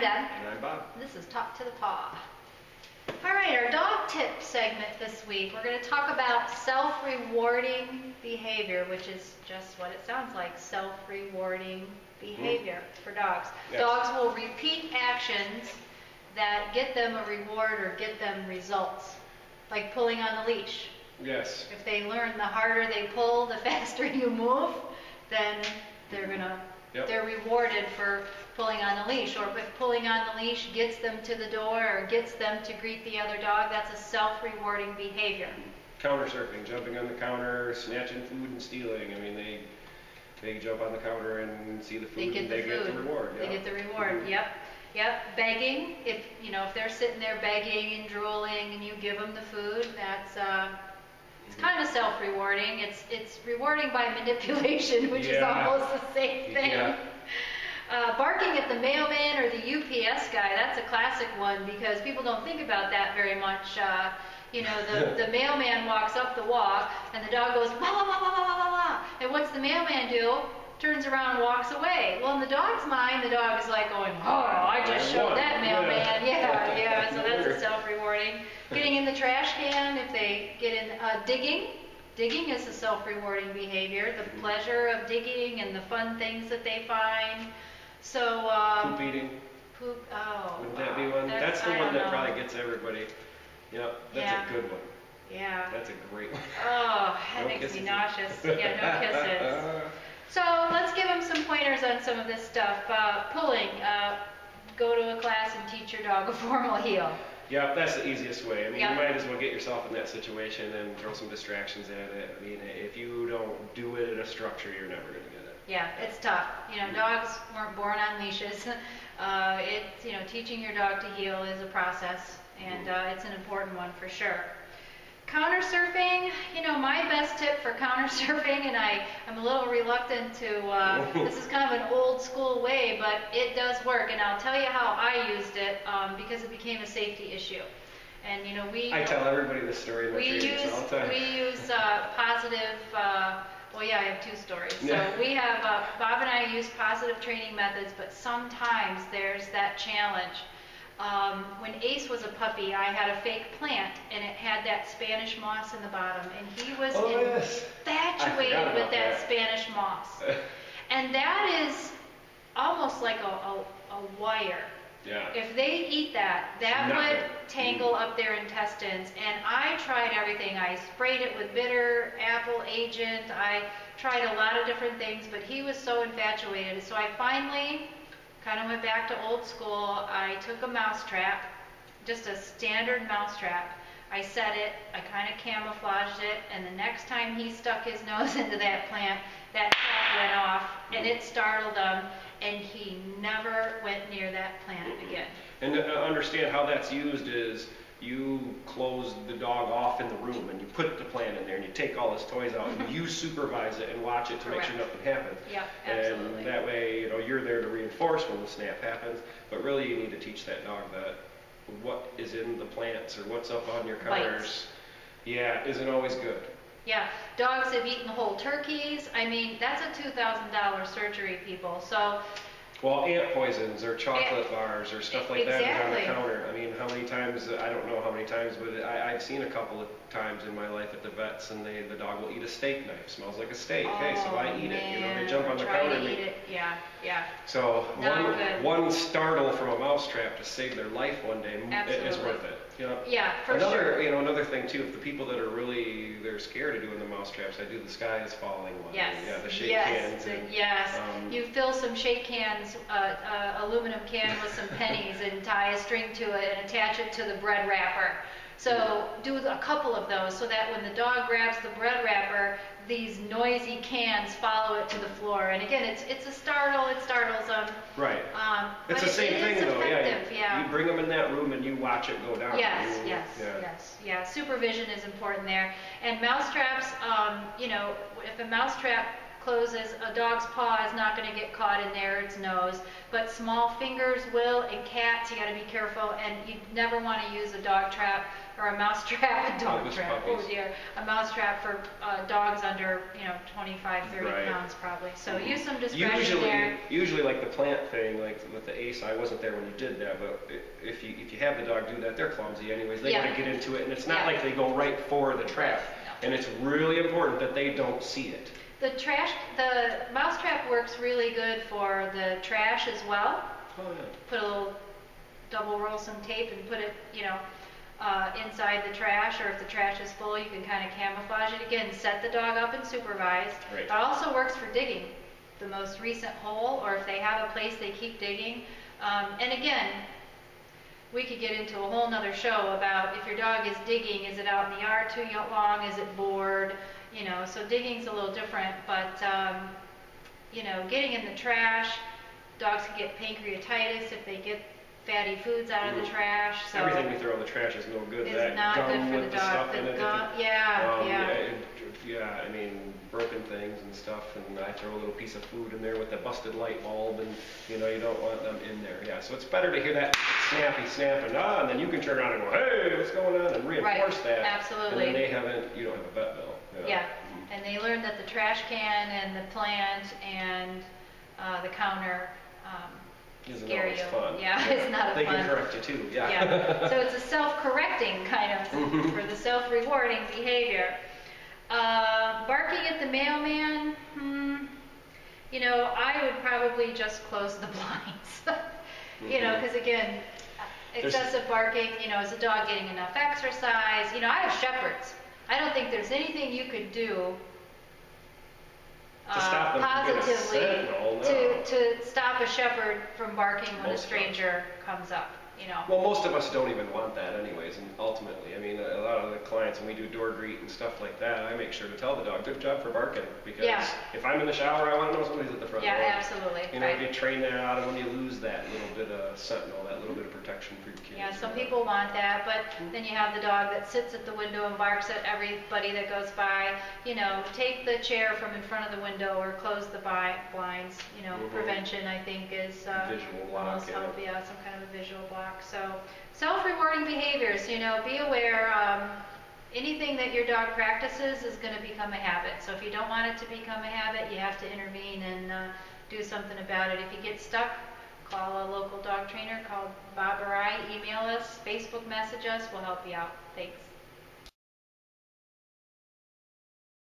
I'm Deb. And I'm Bob. This is Talk to the Paw. All right, our dog tip segment this week. We're going to talk about self-rewarding behavior, which is just what it sounds like, self-rewarding behavior for dogs. Yes. Dogs will repeat actions that get them a reward or get them results, like pulling on the leash. Yes. If they learn the harder they pull, the faster you move, then they're rewarded for pulling on the leash. Or if pulling on the leash gets them to the door or gets them to greet the other dog, that's a self-rewarding behavior. Counter surfing, jumping on the counter, snatching food and stealing. I mean, they jump on the counter and see the food They get and the they food. get the reward. They get the reward. Yep. Begging. If they're sitting there begging and drooling and you give them the food, that's it's kind of self-rewarding. It's rewarding by manipulation, which is almost the same thing. Yeah. Barking at the mailman or the UPS guy, that's a classic one because people don't think about that very much. The mailman walks up the walk and the dog goes, wah, wah, wah, wah, wah, wah, wah. And what's the mailman do? Turns around and walks away. Well, in the dog's mind, the dog is like going, oh, I just showed that mailman. Yeah. So that's a self-rewarding. Getting in the trash can, if they get in digging. Digging is a self-rewarding behavior. The pleasure of digging and the fun things that they find. So poop eating. Poop. Oh. Wouldn't that be one? That's the one that probably gets everybody. Yeah, that's a good one. Yeah. That's a great one. Oh, that makes me nauseous. Yeah, no kisses. So let's give them some pointers on some of this stuff. Pulling. Go to a class and teach your dog a formal heel. Yeah, that's the easiest way. I mean, you might as well get yourself in that situation and throw some distractions at it. I mean, if you don't do it in a structure, you're never going to get it. Yeah, it's tough. Dogs weren't born on leashes. Teaching your dog to heel is a process, and it's an important one for sure. Counter surfing, my best tip for counter surfing, and I'm a little reluctant to, this is kind of an old school way, but it does work, and I'll tell you how I used it because it became a safety issue. And I tell everybody this story in the trainings all the time. We use positive, I have two stories. So we have, Bob and I use positive training methods, but sometimes there's that challenge. When Ace was a puppy, I had a fake plant, and it had that Spanish moss in the bottom, and he was infatuated with that Spanish moss. And that is almost like a wire. Yeah. If they eat that would tangle up their intestines. And I tried everything. I sprayed it with bitter apple agent. I tried a lot of different things, but he was so infatuated. So I finally kind of went back to old school. I took a mouse trap, just a standard mouse trap. I set it, I kind of camouflaged it, and the next time he stuck his nose into that plant, that trap went off, and it startled him, and he never went near that plant again. And to understand how that's used is you close the dog off in the room and you put the plant in there and you take all his toys out and you supervise it and watch it to make sure nothing happens. Yeah, absolutely. And that way, you're there to reinforce when the snap happens, but really you need to teach that dog that what is in the plants or what's up on your counters, isn't always good. Yeah, dogs have eaten whole turkeys. I mean, that's a $2,000 surgery, people. So. Well, ant poisons or chocolate bars or stuff like that is on the counter. I mean, how many times, I don't know how many times, but I've seen a couple of times in my life at the vets, and the dog will eat a steak knife. Smells like a steak. Okay, so I eat it. They jump on the counter and eat it. Yeah. So one startle from a mousetrap to save their life one day is worth it. Yeah, for sure. Another thing too, if the people that are they're scared of doing the mousetraps, I do the sky is falling one. Yes. Yeah, the shake cans. You fill some shake cans, aluminum can with some pennies and tie a string to it and attach it to the bread wrapper. So do a couple of those so that when the dog grabs the bread wrapper, these noisy cans follow it to the floor. And again, it's a startle. It startles them. Right. It's the same thing though. Yeah. You bring them in that room and you watch it go down. Yes. Supervision is important there. And mousetraps, if a mousetrap closes, a dog's paw is not going to get caught in there, its nose, but small fingers will, and cats, you got to be careful, and you never want to use a dog trap or a mouse trap, a mouse trap for dogs under 25, 30 pounds probably. So use some discretion there. Usually like the plant thing, like with the ACE, I wasn't there when you did that, but if you have the dog do that, they're clumsy anyways. They want to get into it, and it's not like they go right for the trap. No. And it's really important that they don't see it. The mouse trap works really good for the trash as well. Oh yeah. Put a little double roll some tape and put it, inside the trash, or if the trash is full, you can kind of camouflage it. Again, set the dog up and supervise. Right. It also works for digging the most recent hole, or if they have a place they keep digging. And again, we could get into a whole nother show about if your dog is digging, is it out in the yard too long, is it bored, so digging's a little different, but getting in the trash, dogs can get pancreatitis if they get fatty foods out of the trash. So everything we throw in the trash is no good. It's not good for the dog. I mean, broken things and stuff, and I throw a little piece of food in there with a busted light bulb, and you don't want them in there. Yeah, so it's better to hear that snapping, and then you can turn around and go, hey, what's going on, and reinforce that. Absolutely. And then you don't have a vet bill. Yeah. And they learn that the trash can and the plant and the counter scare you. Fun. Yeah, it's not a fun. They can correct you too. Yeah. So it's a self-correcting kind of for the self-rewarding behavior. Barking at the mailman, I would probably just close the blinds. Because again, excessive barking, is the dog getting enough exercise? I have shepherds. I don't think there's anything you could do to stop them positively to stop a shepherd from barking when most a stranger comes up. Well, most of us don't even want that anyways, and ultimately, I mean, a lot of the clients, when we do door greet and stuff like that, I make sure to tell the dog, good job for barking, because if I'm in the shower, I want to know somebody's at the front door. Yeah, absolutely. If you train that out, and when you lose that little bit of sentinel, that little bit of protection for your kids. Yeah, some people want that, but then you have the dog that sits at the window and barks at everybody that goes by. Take the chair from in front of the window or close the blinds. Prevention, I think, is visual block, most helpful. Yeah, some kind of a visual block. So, self-rewarding behaviors, be aware anything that your dog practices is going to become a habit. So if you don't want it to become a habit, you have to intervene and do something about it. If you get stuck, call a local dog trainer, call Bob or I, email us, Facebook message us, we'll help you out. Thanks.